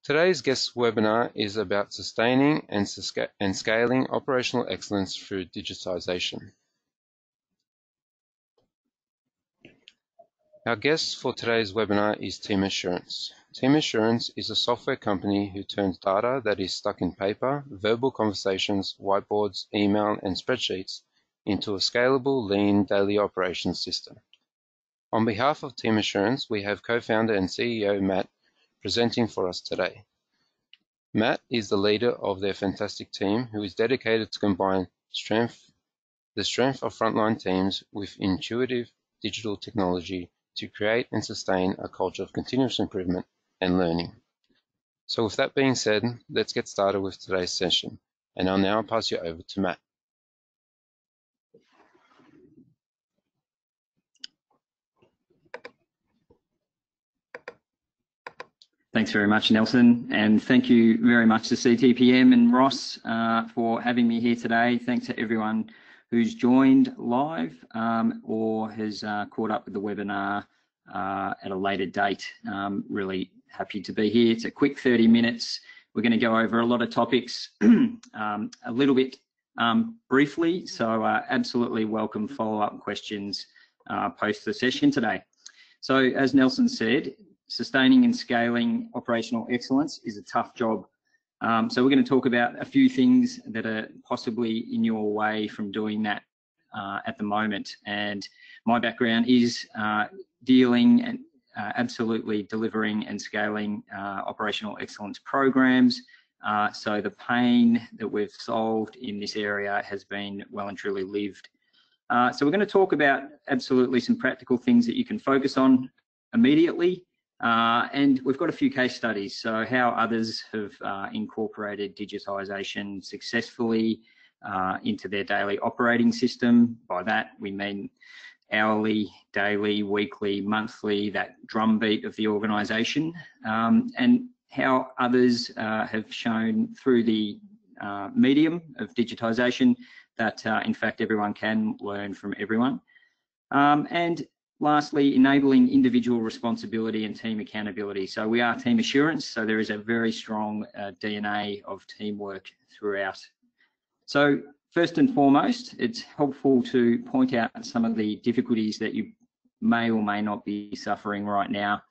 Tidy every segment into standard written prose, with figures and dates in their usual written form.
Today's guest webinar is about sustaining and scaling operational excellence through digitization. Our guest for today's webinar is Team Assurance. Team Assurance is a software company who turns data that is stuck in paper, verbal conversations, whiteboards, email, and spreadsheets into a scalable, lean daily operations system. On behalf of Team Assurance, we have co-founder and CEO Matt presenting for us today. Matt is the leader of their fantastic team who is dedicated to combine the strength of frontline teams with intuitive digital technology to create and sustain a culture of continuous improvement and learning. So with that being said, let's get started with today's session, and I'll now pass you over to Matt. Thanks very much, Nelson, and thank you very much to CTPM and Ross for having me here today. Thanks to everyone who's joined live or has caught up with the webinar at a later date. Really happy to be here. It's a quick 30 minutes. We're going to go over a lot of topics a little bit briefly, so absolutely welcome follow-up questions post the session today. So as Nelson said, sustaining and scaling operational excellence is a tough job. So we're going to talk about a few things that are possibly in your way from doing that at the moment. And my background is dealing and absolutely delivering and scaling operational excellence programs. So the pain that we've solved in this area has been well and truly lived. So we're going to talk about absolutely some practical things that you can focus on immediately. And we've got a few case studies, so how others have incorporated digitization successfully into their daily operating system. By that we mean hourly, daily, weekly, monthly, that drumbeat of the organisation, and how others have shown through the medium of digitization that in fact everyone can learn from everyone. And lastly, enabling individual responsibility and team accountability. So we are Team Assurance, so there is a very strong DNA of teamwork throughout. So first and foremost, it's helpful to point out some of the difficulties that you may or may not be suffering right now.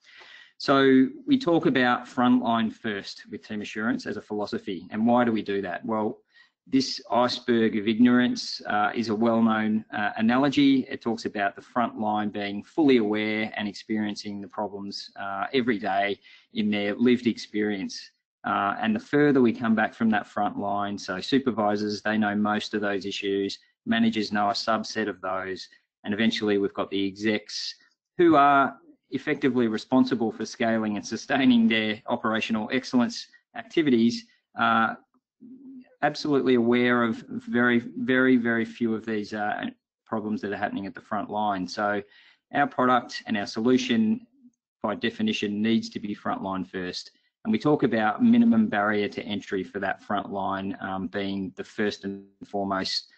So we talk about frontline first with Team Assurance as a philosophy. And why do we do that? Well, this iceberg of ignorance is a well-known analogy. It talks about the front line being fully aware and experiencing the problems every day in their lived experience. And the further we come back from that front line, so supervisors, they know most of those issues, managers know a subset of those, and eventually we've got the execs who are effectively responsible for scaling and sustaining their operational excellence activities, absolutely aware of very few of these problems that are happening at the front line. So our product and our solution by definition needs to be frontline first. And we talk about minimum barrier to entry for that front line being the first and foremost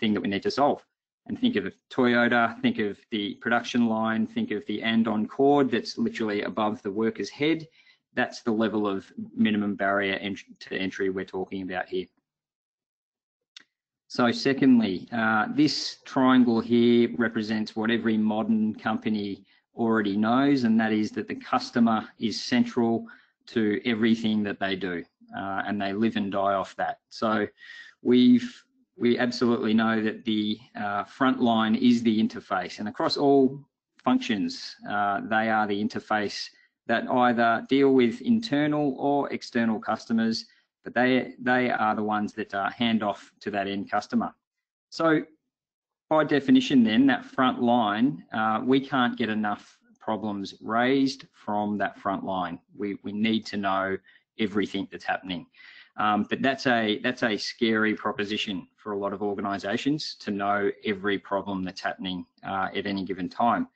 thing that we need to solve. And think of Toyota, think of the production line, think of the and-on cord that's literally above the worker's head. That's the level of minimum barrier to entry we're talking about here. So secondly, this triangle here represents what every modern company already knows, and that is that the customer is central to everything that they do, and they live and die off that. So we absolutely know that the front line is the interface, and across all functions, they are the interface that either deal with internal or external customers, but they are the ones that hand off to that end customer. So by definition then, that front line, we can't get enough problems raised from that front line. We need to know everything that's happening. But that's a scary proposition for a lot of organisations, to know every problem that's happening at any given time.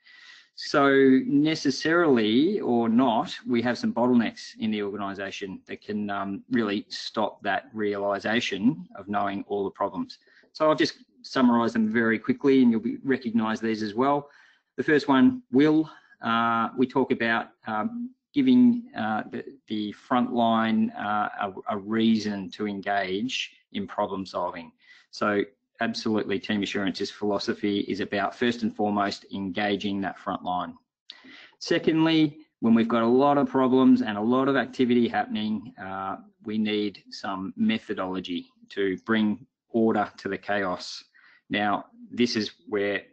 So necessarily or not, we have some bottlenecks in the organisation that can really stop that realisation of knowing all the problems. So I'll just summarise them very quickly, and you'll recognise these as well. The first one, will. We talk about giving the frontline a reason to engage in problem solving. So absolutely, Team Assurance's philosophy is about, first and foremost, engaging that frontline. Secondly, when we've got a lot of problems and a lot of activity happening, we need some methodology to bring order to the chaos. Now, this is where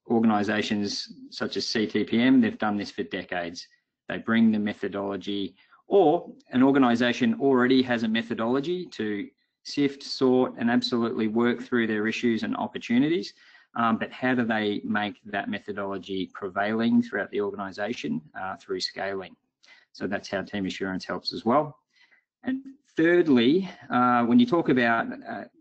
organisations such as CTPM, they've done this for decades. They bring the methodology, or an organisation already has a methodology to sift, sort, and absolutely work through their issues and opportunities. But how do they make that methodology prevailing throughout the organisation? Through scaling. So that's how Team Assurance helps as well. And thirdly, when you talk about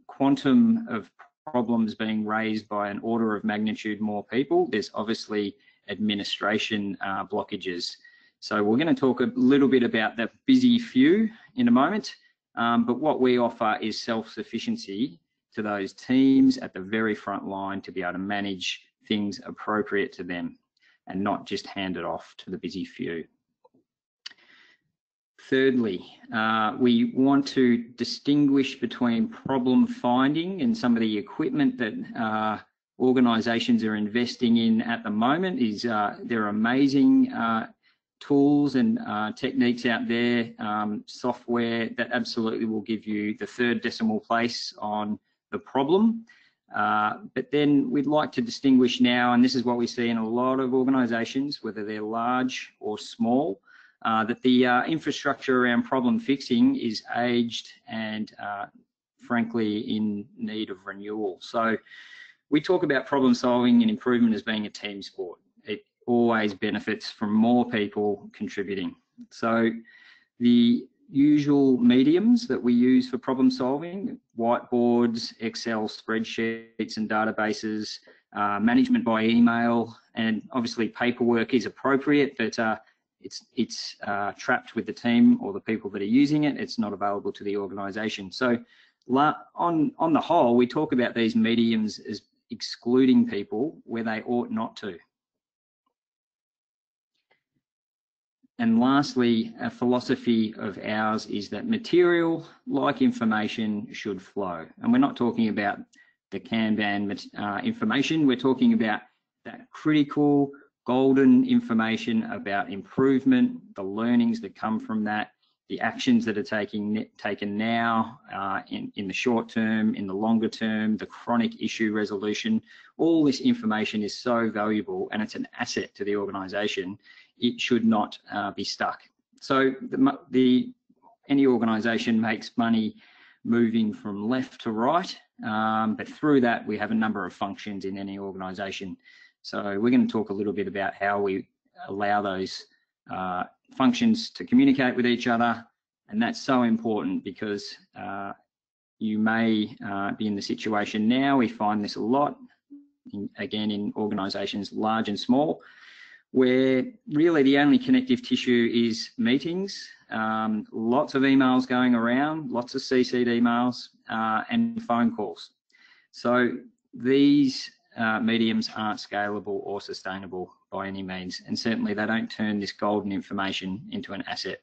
quantum of problems being raised by an order of magnitude more people, there's obviously administration blockages. So we're going to talk a little bit about the busy few in a moment, but what we offer is self-sufficiency to those teams at the very front line to be able to manage things appropriate to them and not just hand it off to the busy few. Thirdly, we want to distinguish between problem finding and some of the equipment that organisations are investing in at the moment. There are amazing tools and techniques out there, software that absolutely will give you the third decimal place on the problem. But then we'd like to distinguish now, and this is what we see in a lot of organisations, whether they're large or small, that the infrastructure around problem fixing is aged and frankly in need of renewal. So we talk about problem solving and improvement as being a team sport. It always benefits from more people contributing. So the usual mediums that we use for problem solving: whiteboards, Excel spreadsheets and databases, management by email, and obviously paperwork is appropriate, but it's trapped with the team or the people that are using it. It's not available to the organisation. So on the whole, we talk about these mediums as excluding people where they ought not to. And lastly, a philosophy of ours is that material, like information, should flow. And we're not talking about the Kanban information. We're talking about that critical, golden information about improvement, the learnings that come from that, the actions that are taken now, in the short term, in the longer term, the chronic issue resolution. All this information is so valuable and it's an asset to the organisation. It should not be stuck. So any organisation makes money moving from left to right, but through that we have a number of functions in any organisation. So we're going to talk a little bit about how we allow those functions to communicate with each other, and that's so important because you may be in the situation now, we find this a lot, again in organisations large and small, where really the only connective tissue is meetings, lots of emails going around, lots of CC'd emails and phone calls. So these mediums aren't scalable or sustainable by any means, and certainly they don't turn this golden information into an asset.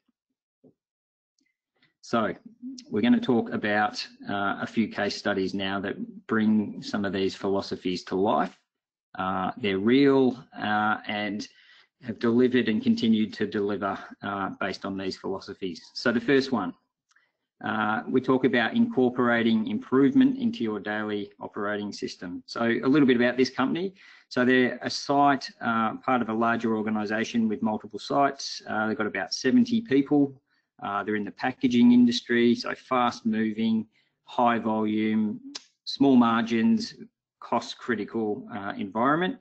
So we're going to talk about a few case studies now that bring some of these philosophies to life. They're real and have delivered and continued to deliver based on these philosophies. So the first one, we talk about incorporating improvement into your daily operating system. So a little bit about this company. So they're a site, part of a larger organisation with multiple sites. They've got about 70 people. They're in the packaging industry, so fast moving, high volume, small margins, cost critical environment.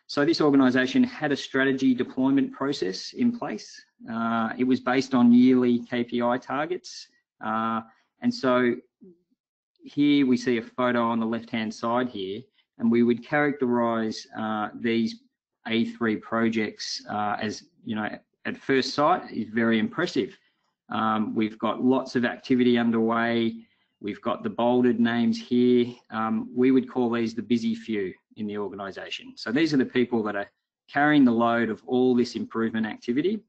So this organisation had a strategy deployment process in place. It was based on yearly KPI targets. And so here we see a photo on the left-hand side here, and we would characterise these A3 projects as, you know, at first sight is very impressive. We've got lots of activity underway. We've got the bolded names here. We would call these the busy few in the organisation. So these are the people that are carrying the load of all this improvement activity.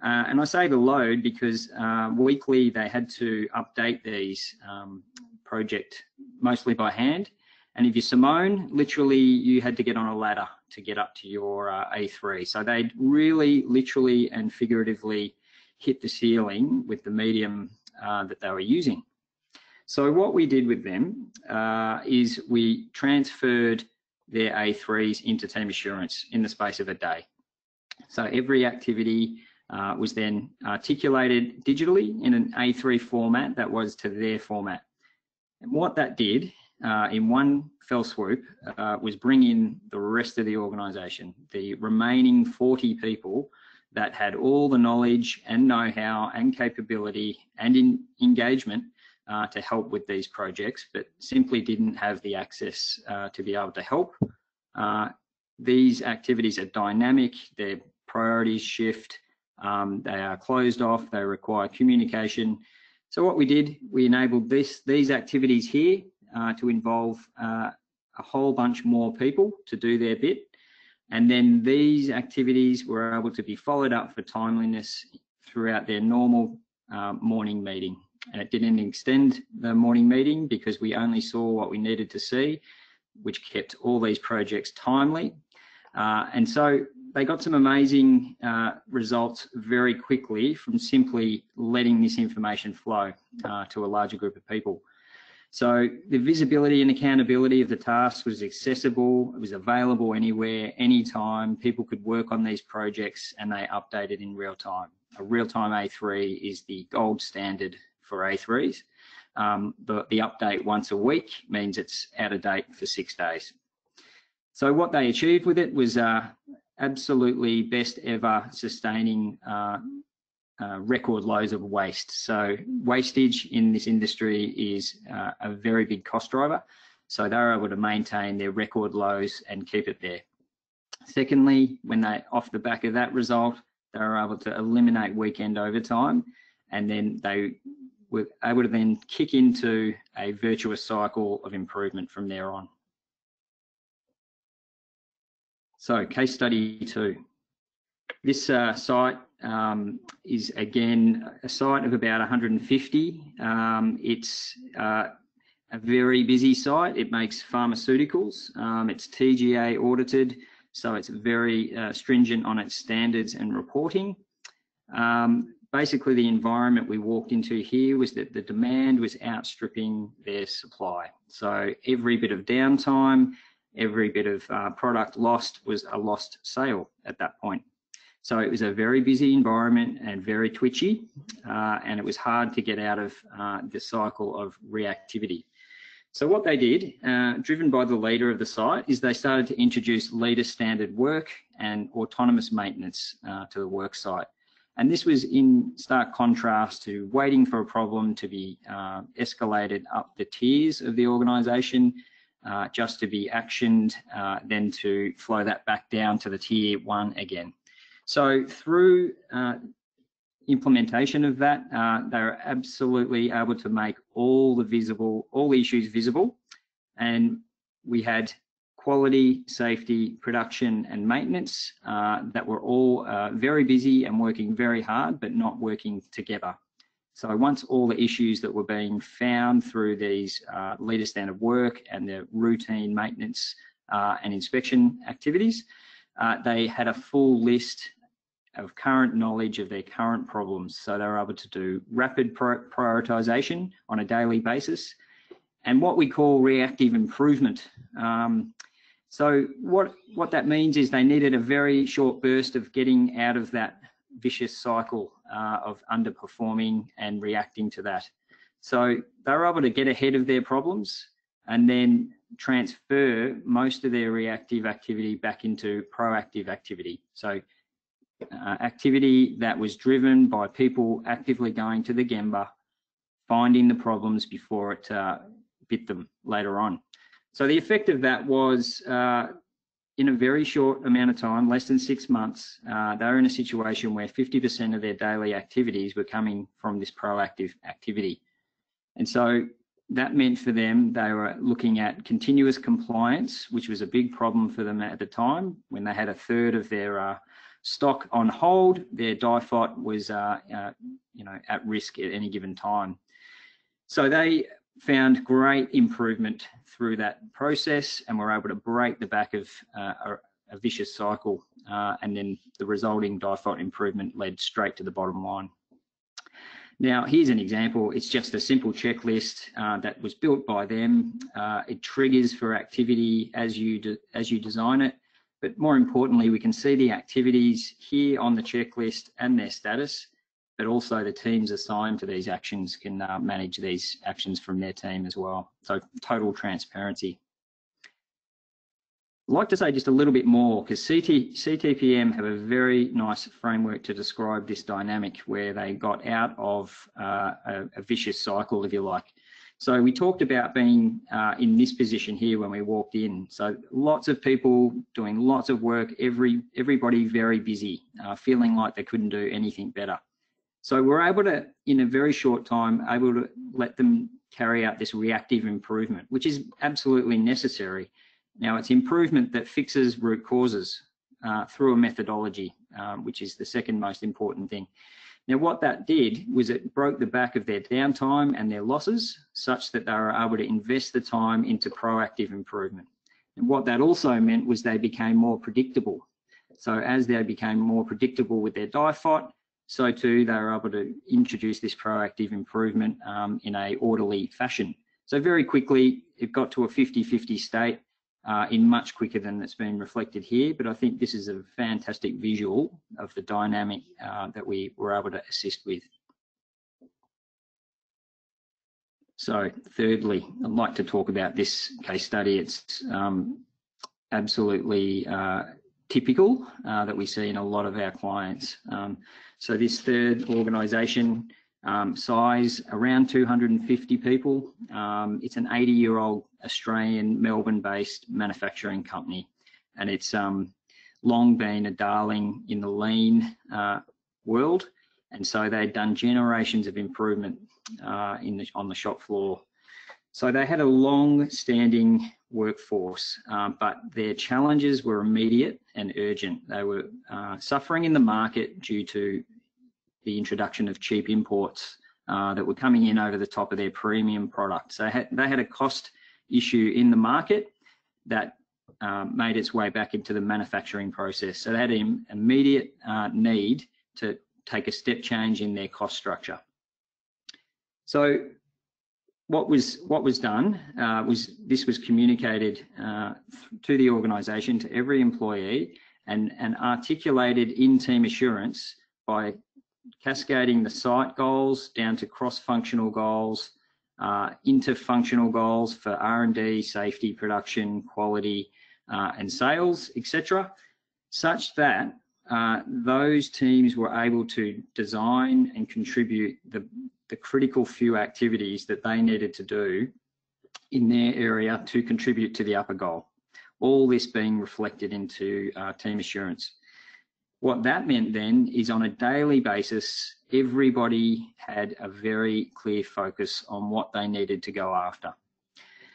And I say the load because weekly they had to update these project mostly by hand. And if you're Simone, literally you had to get on a ladder to get up to your A3. So they'd really literally and figuratively hit the ceiling with the medium that they were using. So what we did with them is we transferred their A3s into Team Assurance in the space of a day. So every activity was then articulated digitally in an A3 format that was to their format. And what that did in one fell swoop was bring in the rest of the organisation, the remaining 40 people that had all the knowledge and know-how and capability and engagement to help with these projects, but simply didn't have the access to be able to help. These activities are dynamic, their priorities shift, they are closed off, they require communication. So what we did, we enabled these activities here to involve a whole bunch more people to do their bit. And then these activities were able to be followed up for timeliness throughout their normal morning meeting. And it didn't extend the morning meeting because we only saw what we needed to see, which kept all these projects timely. And so they got some amazing results very quickly from simply letting this information flow to a larger group of people. So the visibility and accountability of the tasks was accessible, it was available anywhere, anytime. People could work on these projects and they updated in real time. A real-time A3 is the gold standard for A3s, but the update once a week means it's out of date for 6 days. So what they achieved with it was absolutely best ever sustaining record lows of waste. So wastage in this industry is a very big cost driver. So they're able to maintain their record lows and keep it there. Secondly, when they, off the back of that result, they were able to eliminate weekend overtime, and then they were able to then kick into a virtuous cycle of improvement from there on. So case study 2. This site is again a site of about 150. It's a very busy site. It makes pharmaceuticals. It's TGA audited, so it's very stringent on its standards and reporting. Basically, the environment we walked into here was that the demand was outstripping their supply. So every bit of downtime, every bit of product lost was a lost sale at that point. So it was a very busy environment and very twitchy, and it was hard to get out of the cycle of reactivity. So what they did, driven by the leader of the site, is they started to introduce leader standard work and autonomous maintenance to the work site. And this was in stark contrast to waiting for a problem to be escalated up the tiers of the organisation, just to be actioned, then to flow that back down to the tier 1 again. So through implementation of that, they're absolutely able to make all the issues visible, and we had quality, safety, production and maintenance that were all very busy and working very hard, but not working together. So once all the issues that were being found through these leader standard work and the routine maintenance and inspection activities, they had a full list of current knowledge of their current problems. So they were able to do rapid prioritization on a daily basis and what we call reactive improvement. So what that means is they needed a very short burst of getting out of that vicious cycle of underperforming and reacting to that. So they were able to get ahead of their problems and then transfer most of their reactive activity back into proactive activity. So activity that was driven by people actively going to the Gemba, finding the problems before it bit them later on. So the effect of that was in a very short amount of time, less than 6 months, they were in a situation where 50% of their daily activities were coming from this proactive activity. And so that meant for them, they were looking at continuous compliance, which was a big problem for them at the time when they had a third of their stock on hold, their DIFOT was at risk at any given time. So they found great improvement through that process and were able to break the back of a vicious cycle, and then the resulting DIFOT improvement led straight to the bottom line. Now, here's an example. It's just a simple checklist that was built by them. It triggers for activity as you design it, but more importantly, we can see the activities here on the checklist and their status, but also the teams assigned to these actions can manage these actions from their team as well. So total transparency. I'd like to say just a little bit more, because CTPM have a very nice framework to describe this dynamic where they got out of a vicious cycle, if you like. So we talked about being in this position here when we walked in. So lots of people doing lots of work, everybody very busy, feeling like they couldn't do anything better. So we're able to, in a very short time, able to let them carry out this reactive improvement, which is absolutely necessary. Now, it's improvement that fixes root causes through a methodology, which is the second most important thing. Now, what that did was it broke the back of their downtime and their losses such that they were able to invest the time into proactive improvement. And what that also meant was they became more predictable. So as they became more predictable with their DIFOT, so too they were able to introduce this proactive improvement in an orderly fashion. So very quickly, it got to a 50-50 state in much quicker than it's been reflected here. But I think this is a fantastic visual of the dynamic that we were able to assist with. So thirdly, I'd like to talk about this case study. It's absolutely typical that we see in a lot of our clients. So this third organisation, size around 250 people. It's an 80-year-old Australian Melbourne-based manufacturing company, and it's long been a darling in the lean world, and so they'd done generations of improvement on the shop floor. So they had a long-standing workforce, but their challenges were immediate and urgent. They were suffering in the market due to the introduction of cheap imports that were coming in over the top of their premium products. They had a cost issue in the market that made its way back into the manufacturing process. So they had an immediate need to take a step change in their cost structure. So what was done was this was communicated to the organisation, to every employee, and articulated in team assurance by cascading the site goals down to cross-functional goals, into functional goals for R&D, safety, production, quality, and sales, etc., such that those teams were able to design and contribute the critical few activities that they needed to do in their area to contribute to the upper goal. All this being reflected into team assurance. What that meant then is on a daily basis, everybody had a very clear focus on what they needed to go after.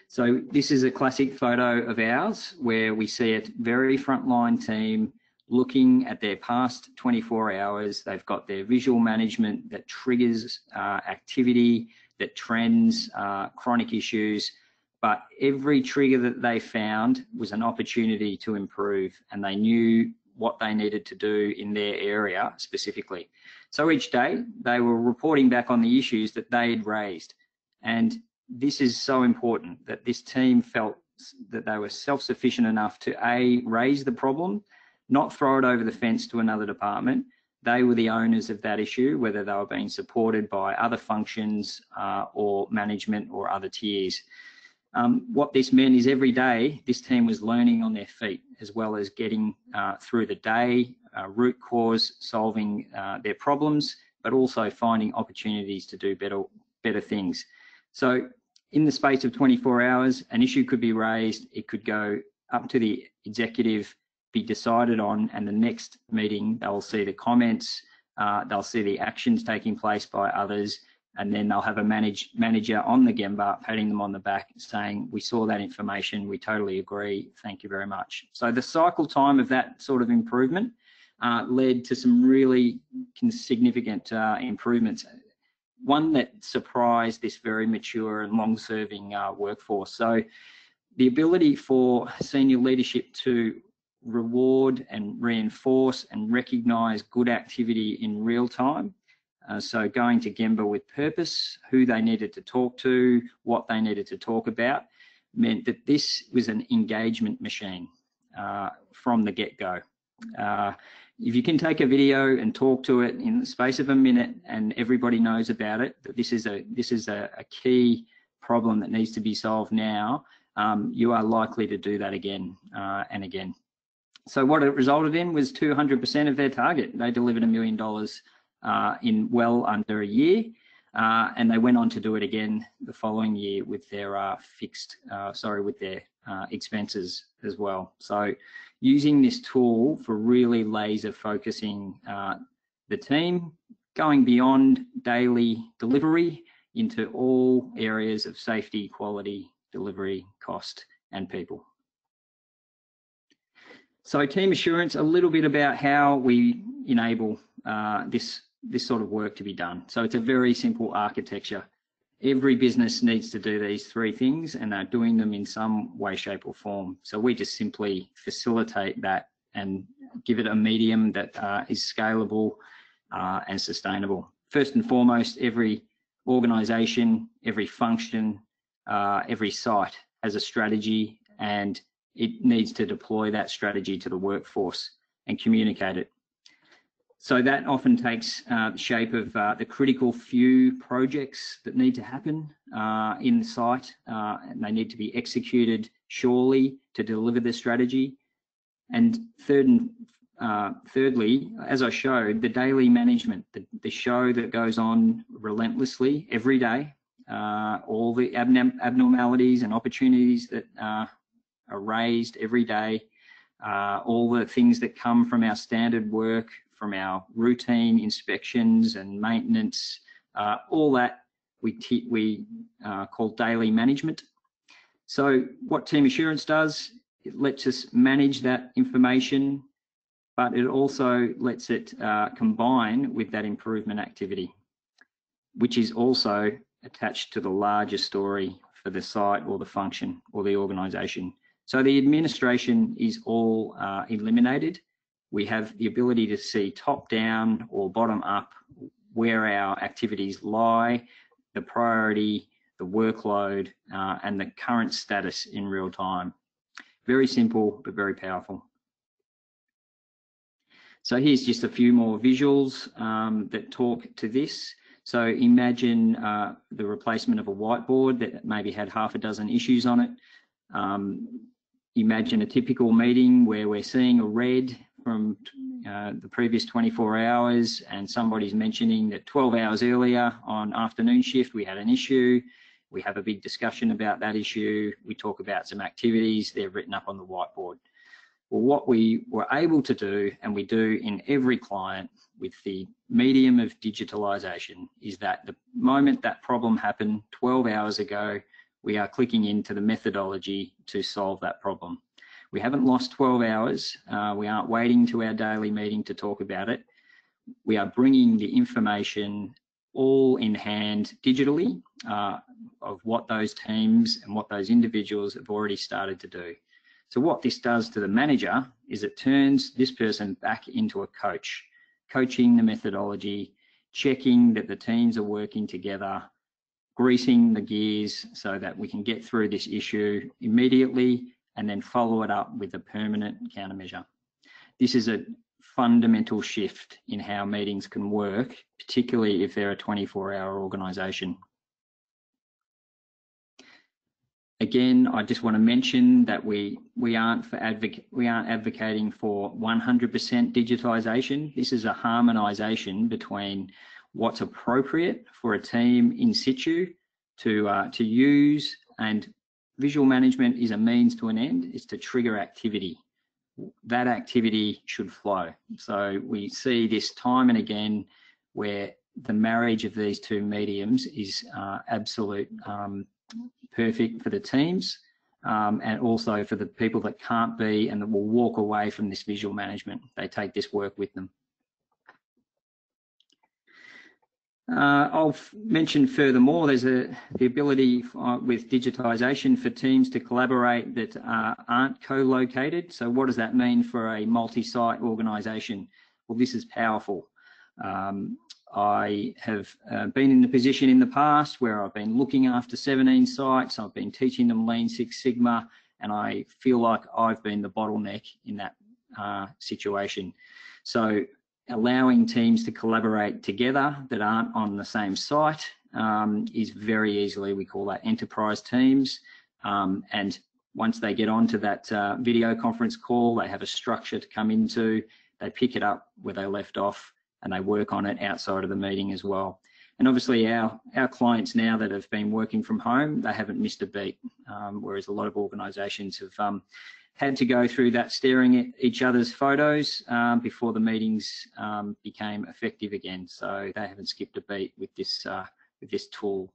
So this is a classic photo of ours where we see a very frontline team looking at their past 24 hours. They've got their visual management that triggers activity, that trends chronic issues, but every trigger that they found was an opportunity to improve, and they knew what they needed to do in their area specifically. So each day they were reporting back on the issues that they had raised. And this is so important, that this team felt that they were self-sufficient enough to raise the problem, not throw it over the fence to another department. They were the owners of that issue, whether they were being supported by other functions or management or other tiers. What this meant is every day this team was learning on their feet, as well as getting through the day, root cause, solving their problems, but also finding opportunities to do better things. So in the space of 24 hours, an issue could be raised, it could go up to the executive, be decided on, and the next meeting they'll see the comments, they'll see the actions taking place by others, and then they'll have a manager on the Gemba patting them on the back saying, we saw that information, we totally agree, thank you very much. So the cycle time of that sort of improvement led to some really significant improvements. One that surprised this very mature and long-serving workforce. So the ability for senior leadership to reward and reinforce and recognise good activity in real time. So going to Gemba with purpose, who they needed to talk to, what they needed to talk about, meant that this was an engagement machine from the get-go. If you can take a video and talk to it in the space of a minute and everybody knows about it, that this is a key problem that needs to be solved now, you are likely to do that again and again. So what it resulted in was 200% of their target. They delivered $1 million in well under a year, and they went on to do it again the following year with their with their expenses as well. So using this tool for really laser focusing the team, going beyond daily delivery into all areas of safety, quality, delivery, cost, and people. So team assurance, a little bit about how we enable this sort of work to be done. So it's a very simple architecture. Every business needs to do these three things, and they're doing them in some way, shape, or form. So we just simply facilitate that and give it a medium that is scalable and sustainable. First and foremost, every organisation, every function, every site has a strategy, and it needs to deploy that strategy to the workforce and communicate it. So that often takes the shape of the critical few projects that need to happen in the site, and they need to be executed surely to deliver the strategy. And thirdly, as I showed, the daily management, the show that goes on relentlessly every day, all the abnormalities and opportunities that are raised every day, all the things that come from our standard work, from our routine inspections and maintenance, all that we call daily management. So what Team Assurance does, it lets us manage that information, but it also lets it combine with that improvement activity, which is also attached to the larger story for the site or the function or the organisation. So the administration is all eliminated. We have the ability to see top down or bottom up where our activities lie, the priority, the workload, and the current status in real time. Very simple, but very powerful. So here's just a few more visuals that talk to this. So imagine the replacement of a whiteboard that maybe had half a dozen issues on it. Imagine a typical meeting where we're seeing a red from the previous 24 hours and somebody's mentioning that 12 hours earlier on afternoon shift we had an issue. We have a big discussion about that issue. We talk about some activities, they're written up on the whiteboard. Well, what we were able to do, and we do in every client with the medium of digitalisation, is that the moment that problem happened 12 hours ago, we are clicking into the methodology to solve that problem. We haven't lost 12 hours. We aren't waiting to our daily meeting to talk about it. We are bringing the information all in hand digitally of what those teams and what those individuals have already started to do. So what this does to the manager is it turns this person back into a coach, coaching the methodology, checking that the teams are working together, greasing the gears so that we can get through this issue immediately and then follow it up with a permanent countermeasure. This is a fundamental shift in how meetings can work, particularly if they're a 24-hour organisation. Again, I just want to mention that we aren't advocating for 100% digitalisation. This is a harmonisation between what's appropriate for a team in situ to use, and visual management is a means to an end. It's to trigger activity. That activity should flow. So we see this time and again where the marriage of these two mediums is absolute perfect for the teams, and also for the people that can't be and that will walk away from this visual management. They take this work with them. I'll mention furthermore, there's the ability with digitisation for teams to collaborate that aren't co-located. So what does that mean for a multi-site organisation? Well, this is powerful. I have been in the position in the past where I've been looking after 17 sites, I've been teaching them Lean Six Sigma, and I feel like I've been the bottleneck in that situation. So allowing teams to collaborate together that aren't on the same site is very easily, we call that enterprise teams. And once they get onto that video conference call, they have a structure to come into, they pick it up where they left off, and they work on it outside of the meeting as well. And obviously our clients now that have been working from home, they haven't missed a beat, whereas a lot of organisations have had to go through that staring at each other's photos before the meetings became effective again. So they haven't skipped a beat with this tool.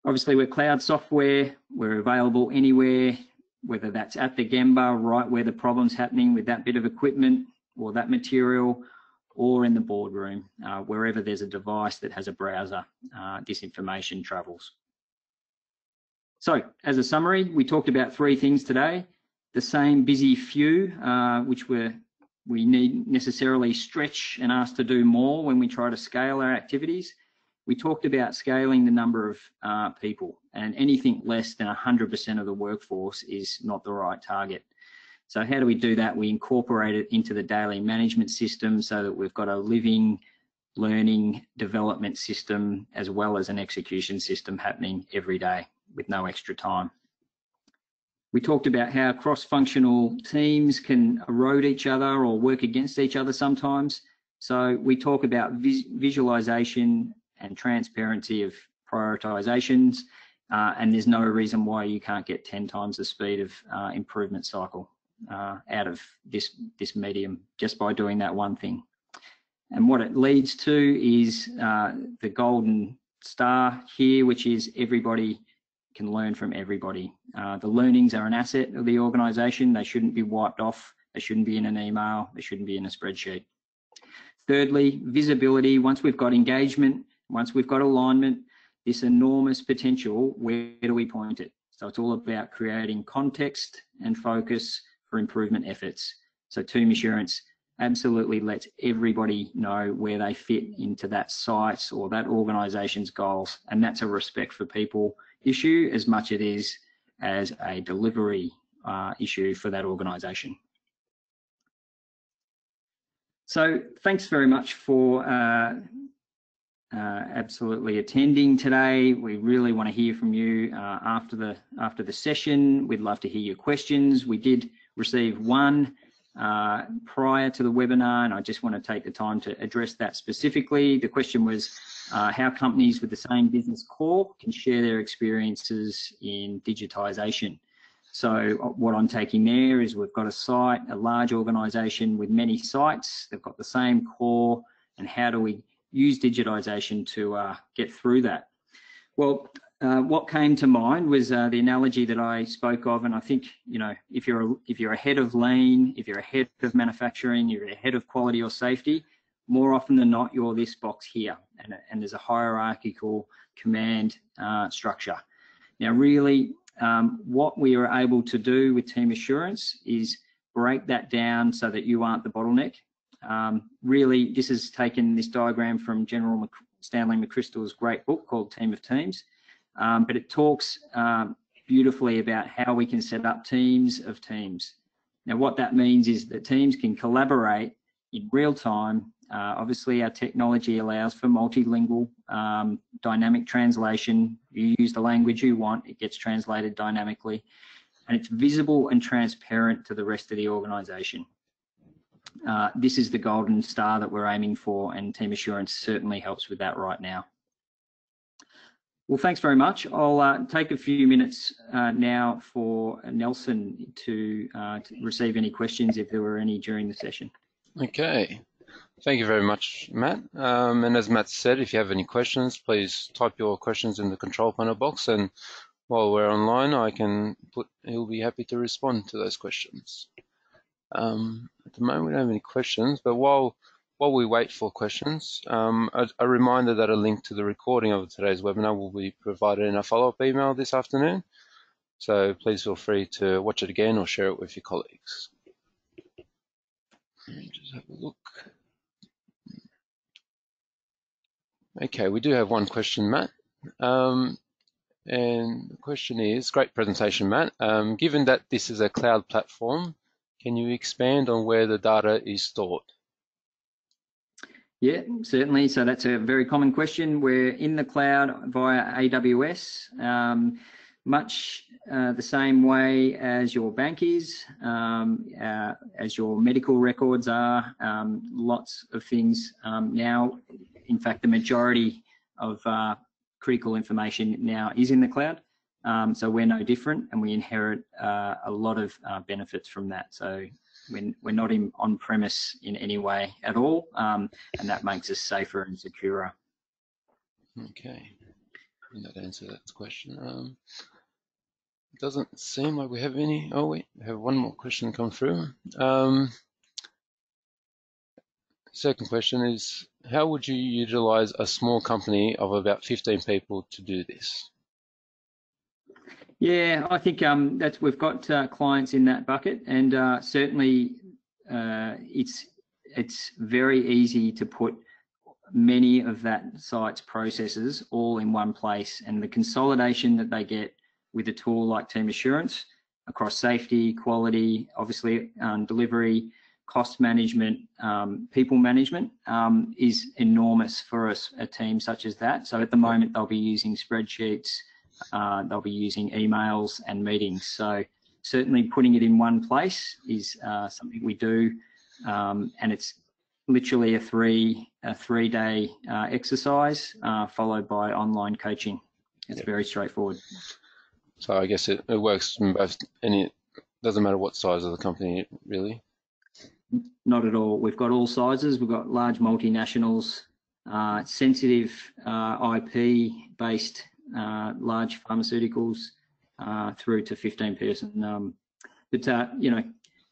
Obviously, we're cloud software. We're available anywhere, whether that's at the Gemba, right where the problem's happening with that bit of equipment or that material, or in the boardroom, wherever there's a device that has a browser, this information travels. So as a summary, we talked about 3 things today. The same busy few, which we need necessarily stretch and ask to do more when we try to scale our activities. We talked about scaling the number of people, and anything less than 100% of the workforce is not the right target. So how do we do that? We incorporate it into the daily management system so that we've got a living, learning, development system, as well as an execution system happening every day with no extra time. We talked about how cross-functional teams can erode each other or work against each other sometimes. So we talk about visualization and transparency of prioritizations, and there's no reason why you can't get 10 times the speed of improvement cycle out of this medium just by doing that one thing. And what it leads to is the golden star here, which is everybody can learn from everybody. The learnings are an asset of the organisation. They shouldn't be wiped off. They shouldn't be in an email. They shouldn't be in a spreadsheet. Thirdly, visibility. Once we've got engagement, once we've got alignment, this enormous potential, where do we point it? So it's all about creating context and focus for improvement efforts. So Team Assurance absolutely lets everybody know where they fit into that site or that organisation's goals, and that's a respect for people issue as much it is as a delivery issue for that organisation. So thanks very much for absolutely attending today. We really want to hear from you after the session. We'd love to hear your questions. We did receive one prior to the webinar, and I just want to take the time to address that specifically. The question was how companies with the same business core can share their experiences in digitisation. So what I'm taking there is we've got a site, a large organisation with many sites. They've got the same core, and how do we use digitisation to get through that? Well, what came to mind was the analogy that I spoke of, and I think, you know, if you're ahead of lean, if you're ahead of manufacturing, you're ahead of quality or safety, more often than not, you're this box here, and there's a hierarchical command structure. Now, really, what we are able to do with Team Assurance is break that down so that you aren't the bottleneck. Really, this has taken this diagram from General Stanley McChrystal's great book called Team of Teams, but it talks beautifully about how we can set up teams of teams. Now, what that means is that teams can collaborate in real time. Obviously, our technology allows for multilingual dynamic translation. You use the language you want, it gets translated dynamically, and it's visible and transparent to the rest of the organisation. This is the golden star that we're aiming for, and Team Assurance certainly helps with that right now. Well, thanks very much. I'll take a few minutes now for Nelson to receive any questions if there were any during the session. Okay. Thank you very much, Matt. And as Matt said, if you have any questions, please type your questions in the control panel box, and while we're online, he'll be happy to respond to those questions. At the moment, we don't have any questions, but while we wait for questions, a reminder that a link to the recording of today's webinar will be provided in a follow-up email this afternoon. So please feel free to watch it again or share it with your colleagues. Let me just have a look. Okay, we do have one question, Matt. And the question is, great presentation, Matt. Given that this is a cloud platform, can you expand on where the data is stored? Yeah, certainly. So that's a very common question. We're in the cloud via AWS, much the same way as your bank is, as your medical records are, lots of things now. In fact, the majority of critical information now is in the cloud. So we're no different, and we inherit a lot of benefits from that. So we're not on premise in any way at all, and that makes us safer and securer. Okay, and that answers that question. It doesn't seem like we have any. Oh, we have one more question come through. Second question is, how would you utilize a small company of about 15 people to do this? Yeah, I think we've got clients in that bucket, and certainly it's very easy to put many of that site's processes all in one place, and the consolidation that they get with a tool like Team Assurance across safety, quality, obviously delivery, cost management, people management is enormous for a team such as that. So at the moment they'll be using spreadsheets, they'll be using emails and meetings. So certainly putting it in one place is something we do, and it's literally a three-day exercise followed by online coaching. It's very straightforward. So I guess it works from both, and it doesn't matter what size of the company, really. Not at all. We've got all sizes. We've got large multinationals, sensitive IP-based large pharmaceuticals, through to 15-person. But you know,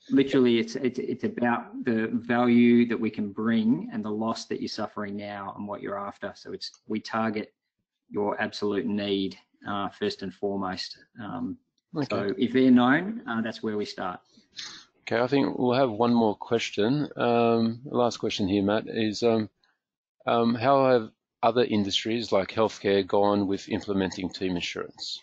literally, it's about the value that we can bring and the loss that you're suffering now and what you're after. So we target your absolute need first and foremost. Okay. So if they're known, that's where we start. Okay, I think we'll have one more question. Last question here, Matt, is how have other industries like healthcare gone with implementing Team Assurance?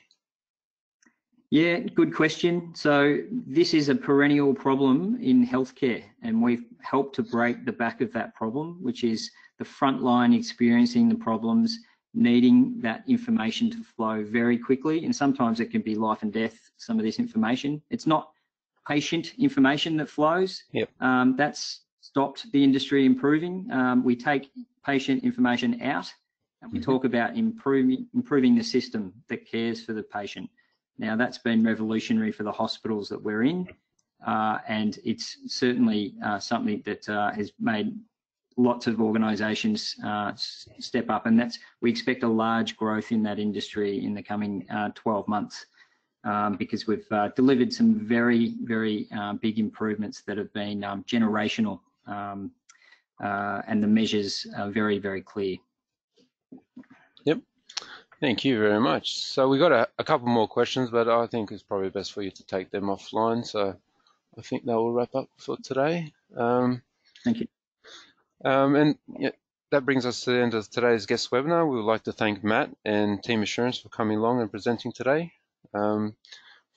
Yeah, good question. So this is a perennial problem in healthcare, and we've helped to break the back of that problem, which is the front line experiencing the problems, needing that information to flow very quickly. And sometimes it can be life and death, some of this information. It's not patient information that flows. Yep. That's stopped the industry improving. We take patient information out, and we talk about improving the system that cares for the patient. Now, that's been revolutionary for the hospitals that we're in, and it's certainly something that has made lots of organisations step up, and we expect a large growth in that industry in the coming 12 months because we've delivered some very, very big improvements that have been generational, and the measures are very, very clear. Yep. Thank you very much. So we got a couple more questions, but I think it's probably best for you to take them offline. So I think that will wrap up for today. Thank you. And yeah, that brings us to the end of today's guest webinar. We would like to thank Matt and Team Assurance for coming along and presenting today. For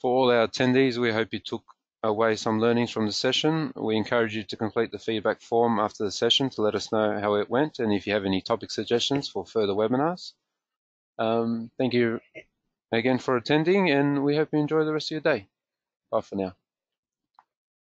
all our attendees, we hope you took away some learnings from the session. We encourage you to complete the feedback form after the session to let us know how it went and if you have any topic suggestions for further webinars. Thank you again for attending, and we hope you enjoy the rest of your day. Bye for now.